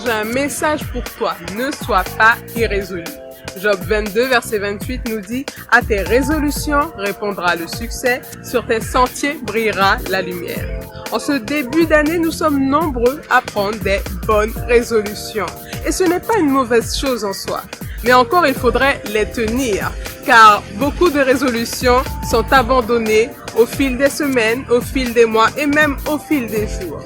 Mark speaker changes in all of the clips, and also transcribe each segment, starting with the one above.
Speaker 1: j'ai un message pour toi. Ne sois pas irrésolu. Job 22, verset 28 nous dit « À tes résolutions répondra le succès, sur tes sentiers brillera la lumière. » En ce début d'année, nous sommes nombreux à prendre des bonnes résolutions. Et ce n'est pas une mauvaise chose en soi. Mais encore, il faudrait les tenir, car beaucoup de résolutions sont abandonnées au fil des semaines, au fil des mois et même au fil des jours.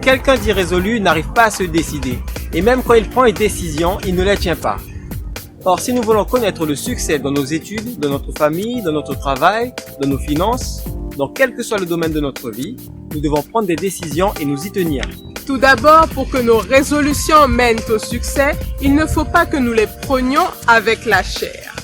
Speaker 2: Quelqu'un d'irrésolu n'arrive pas à se décider, et même quand il prend une décision, il ne la tient pas. Or, si nous voulons connaître le succès dans nos études, dans notre famille, dans notre travail, dans nos finances, dans quel que soit le domaine de notre vie, nous devons prendre des décisions et nous y tenir.
Speaker 1: Tout d'abord, pour que nos résolutions mènent au succès, il ne faut pas que nous les prenions avec la chair.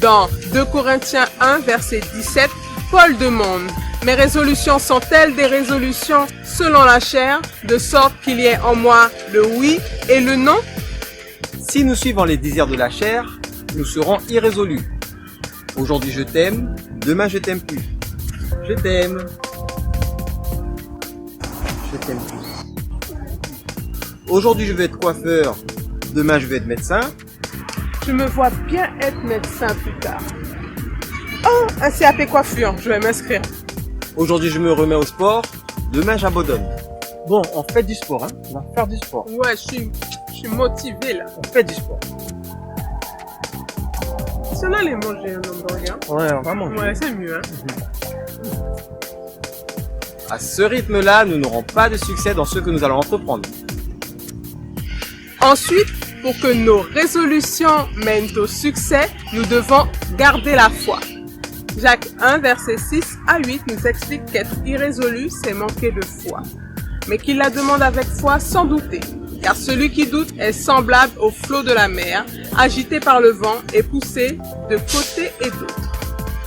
Speaker 1: Dans 2 Corinthiens 1, verset 17, Paul demande « Mes résolutions sont-elles des résolutions selon la chair, de sorte qu'il y ait en moi le oui et le non ?»
Speaker 2: Si nous suivons les désirs de la chair, nous serons irrésolus. Aujourd'hui je t'aime, demain je t'aime plus. Je t'aime. Je t'aime plus. Aujourd'hui je veux être coiffeur, demain je veux être médecin.
Speaker 1: Je me vois bien être médecin plus tard. Oh, un CAP coiffure, je vais m'inscrire.
Speaker 2: Aujourd'hui je me remets au sport, demain j'abandonne. Bon, on fait du sport, hein. On va faire du sport.
Speaker 1: Ouais, je suis motivé là.
Speaker 2: On fait du sport.
Speaker 1: Si on allait manger un hamburger.
Speaker 2: Ouais, on va manger.
Speaker 1: Ouais, c'est mieux, hein.
Speaker 2: À ce rythme-là, nous n'aurons pas de succès dans ce que nous allons entreprendre.
Speaker 1: Ensuite, pour que nos résolutions mènent au succès, nous devons garder la foi. Jacques 1, verset 6 à 8 nous explique qu'être irrésolu, c'est manquer de foi, mais qu'il la demande avec foi sans douter. Car celui qui doute est semblable au flot de la mer, agité par le vent et poussé de côté et d'autre.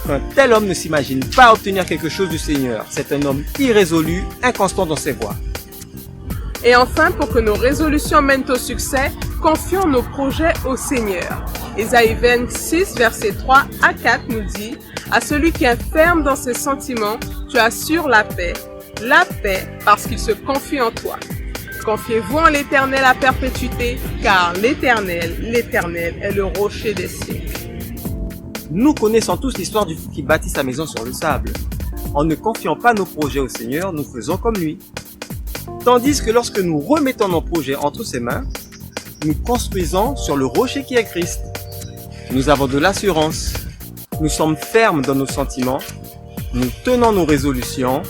Speaker 2: Un tel homme ne s'imagine pas obtenir quelque chose du Seigneur. C'est un homme irrésolu, inconstant dans ses voies.
Speaker 1: Et enfin, pour que nos résolutions mènent au succès, confions nos projets au Seigneur. Ésaïe 26, verset 3 à 4 nous dit « À celui qui est ferme dans ses sentiments, tu assures la paix parce qu'il se confie en toi. Confiez-vous en l'Éternel à perpétuité, car l'Éternel est le rocher des siècles. »
Speaker 2: Nous connaissons tous l'histoire du fou qui bâtit sa maison sur le sable. En ne confiant pas nos projets au Seigneur, nous faisons comme lui. Tandis que lorsque nous remettons nos projets entre ses mains, nous construisons sur le rocher qui est Christ. Nous avons de l'assurance, nous sommes fermes dans nos sentiments, nous tenons nos résolutions,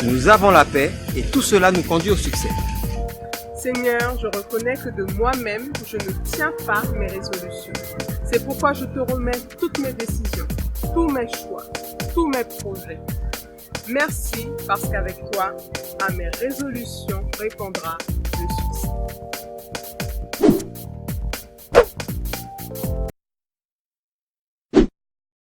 Speaker 2: nous avons la paix et tout cela nous conduit au succès.
Speaker 1: Seigneur, je reconnais que de moi-même, je ne tiens pas mes résolutions. C'est pourquoi je te remets toutes mes décisions, tous mes choix, tous mes projets. Merci parce qu'avec toi, à mes résolutions répondra